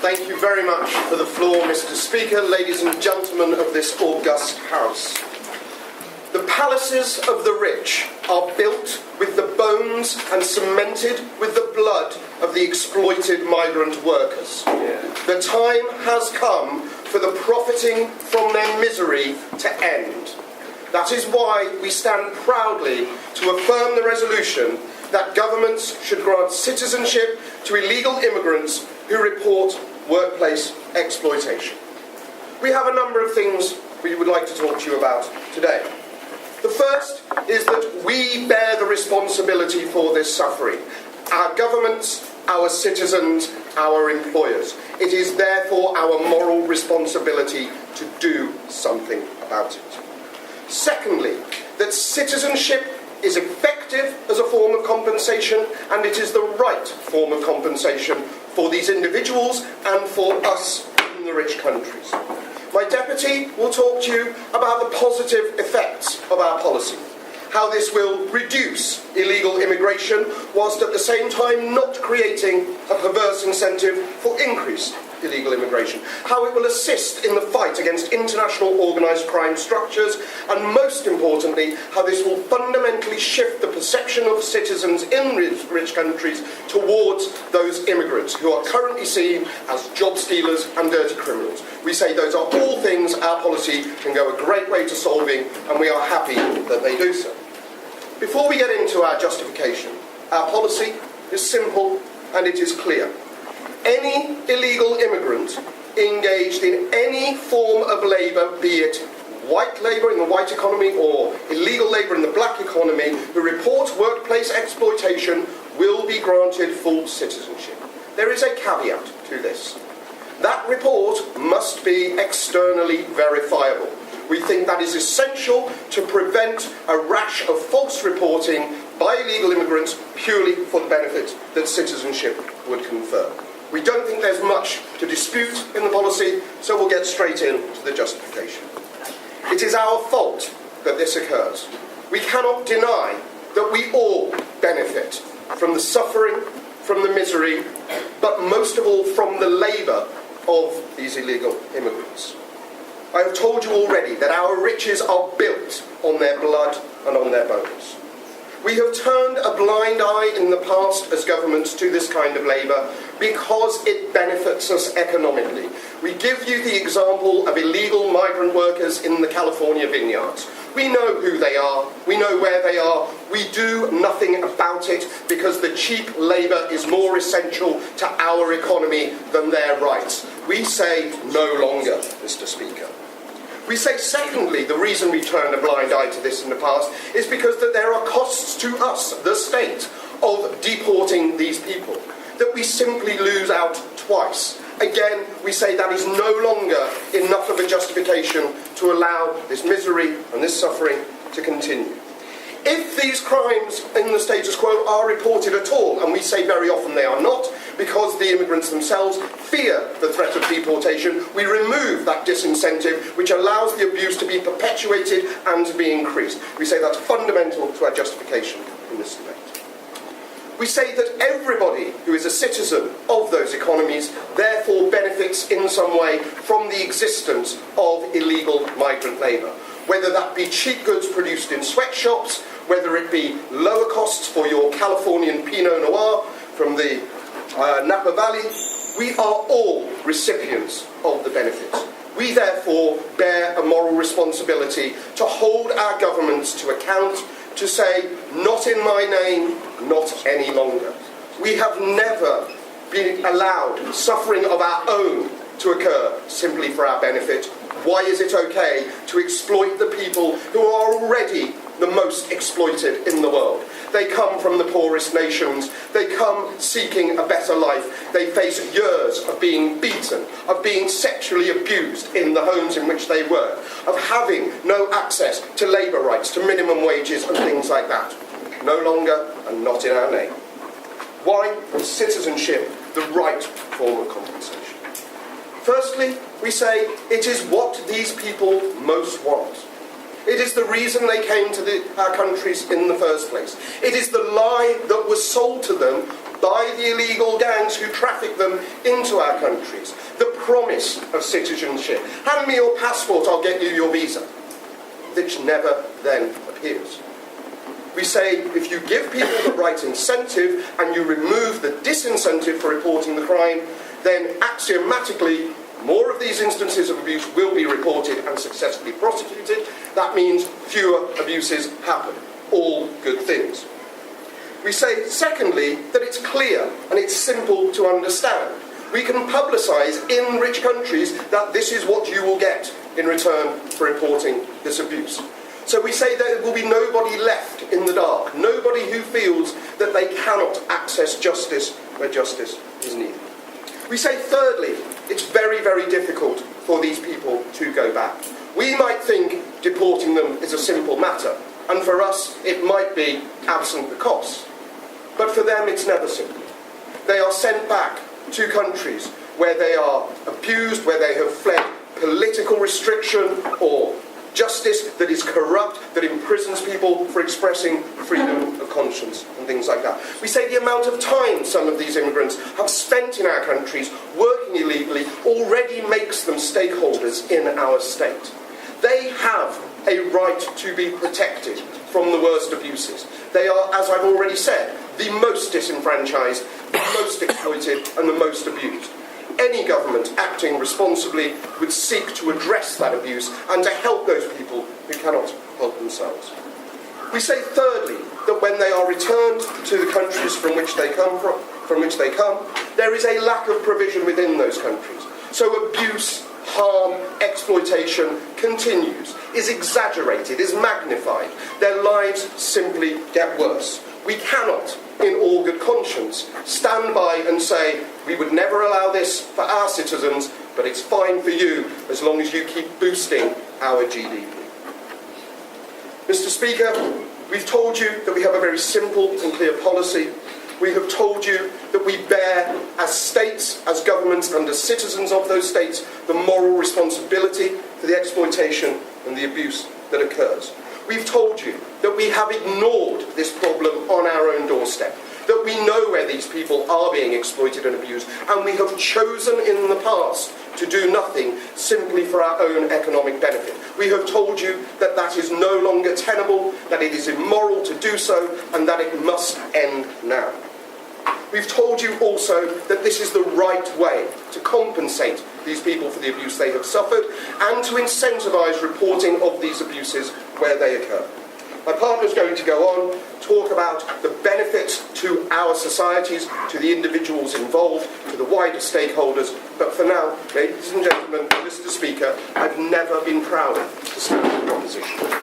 Thank you very much for the floor, Mr. Speaker, ladies and gentlemen of this august House. The palaces of the rich are built with the bones and cemented with the blood of the exploited migrant workers. The time has come for the profiting from their misery to end. That is why we stand proudly to affirm the resolution that governments should grant citizenship to illegal immigrants who report workplace exploitation. We have a number of things we would like to talk to you about today. The first is that we bear the responsibility for this suffering. Our governments, our citizens, our employers. It is therefore our moral responsibility to do something about it. Secondly, that citizenship is effective as a form of compensation, and it is the right form of compensation for these individuals and for us in the rich countries. My deputy will talk to you about the positive effects of our policy, how this will reduce illegal immigration whilst at the same time not creating a perverse incentive for increased illegal immigration, how it will assist in the fight against international organised crime structures, and most importantly, how this will fundamentally shift the perception of citizens in rich countries towards those immigrants who are currently seen as job stealers and dirty criminals. We say those are all things our policy can go a great way to solving, and we are happy that they do so. Before we get into our justification, our policy is simple and it is clear. Any illegal immigrant engaged in any form of labour, be it white labour in the white economy or illegal labour in the black economy, who reports workplace exploitation will be granted full citizenship. There is a caveat to this. That report must be externally verifiable. We think that is essential to prevent a rash of false reporting by illegal immigrants purely for the benefit that citizenship would confer. We don't think there's much to dispute in the policy, so we'll get straight into the justification. It is our fault that this occurs. We cannot deny that we all benefit from the suffering, from the misery, but most of all from the labour of these illegal immigrants. I have told you already that our riches are built on their blood and on their bones. We have turned a blind eye in the past as governments to this kind of labour because it benefits us economically. We give you the example of illegal migrant workers in the California vineyards. We know who they are, we know where they are, we do nothing about it because the cheap labour is more essential to our economy than their rights. We say no longer, Mr. Speaker. We say, secondly, the reason we turned a blind eye to this in the past is because that there are costs to us, the state, of deporting these people, that we simply lose out twice. Again, we say that is no longer enough of a justification to allow this misery and this suffering to continue. If these crimes in the status quo are reported at all, and we say very often they are not, because the immigrants themselves fear the threat of deportation, we remove that disincentive which allows the abuse to be perpetuated and to be increased. We say that's fundamental to our justification in this debate. We say that everybody who is a citizen of those economies therefore benefits in some way from the existence of illegal migrant labour, whether that be cheap goods produced in sweatshops, whether it be lower costs for your Californian Pinot Noir from the Napa Valley. We are all recipients of the benefits. We therefore bear a moral responsibility to hold our governments to account, to say, not in my name, not any longer. We have never been allowed suffering of our own to occur simply for our benefit. Why is it okay to exploit the people who are already the most exploited in the world? They come from the poorest nations. They come seeking a better life. They face years of being beaten, of being sexually abused in the homes in which they work, of having no access to labour rights, to minimum wages and things like that. No longer and not in our name. Why is citizenship the right form of compensation? Firstly, we say it is what these people most want. It is the reason they came to our countries in the first place. It is the lie that was sold to them by the illegal gangs who traffic them into our countries. The promise of citizenship. Hand me your passport, I'll get you your visa. Which never then appears. We say if you give people the right incentive and you remove the disincentive for reporting the crime, then axiomatically more of these instances of abuse will be reported and successfully prosecuted. That means fewer abuses happen. All good things. We say, secondly, that it's clear and it's simple to understand. We can publicise in rich countries that this is what you will get in return for reporting this abuse. So we say there will be nobody left in the dark, nobody who feels that they cannot access justice where justice is needed. We say, thirdly, it's very, very difficult for these people to go back. We might think deporting them is a simple matter, and for us it might be absent the costs. But for them it's never simple. They are sent back to countries where they are abused, where they have fled political restriction or justice that is corrupt, that imprisons people for expressing freedom of conscience and things like that. We say the amount of time some of these immigrants have spent in our countries working illegally already makes them stakeholders in our state. They have a right to be protected from the worst abuses. They are, as I've already said, the most disenfranchised, the most exploited and the most abused. Any government acting responsibly would seek to address that abuse and to help those people who cannot help themselves. We say, thirdly, that when they are returned to the countries from which they come, there is a lack of provision within those countries. So abuse, harm, exploitation continues, is exaggerated, is magnified. Their lives simply get worse. We cannot, in all good conscience, stand by and say, we would never allow this for our citizens, but it's fine for you as long as you keep boosting our GDP. Mr. Speaker, we've told you that we have a very simple and clear policy. We have told you that we bear, as states, as governments and as citizens of those states, the moral responsibility for the exploitation and the abuse that occurs. We've told you that we have ignored this problem on our own doorstep, that we know where these people are being exploited and abused, and we have chosen in the past to do nothing simply for our own economic benefit. We have told you that that is no longer tenable, that it is immoral to do so, and that it must end now. We've told you also that this is the right way to compensate these people for the abuse they have suffered and to incentivise reporting of these abuses where they occur. My partner is going to go on, talk about the benefits to our societies, to the individuals involved, to the wider stakeholders. But for now, ladies and gentlemen, Mr. Speaker, I've never been prouder to stand in opposition.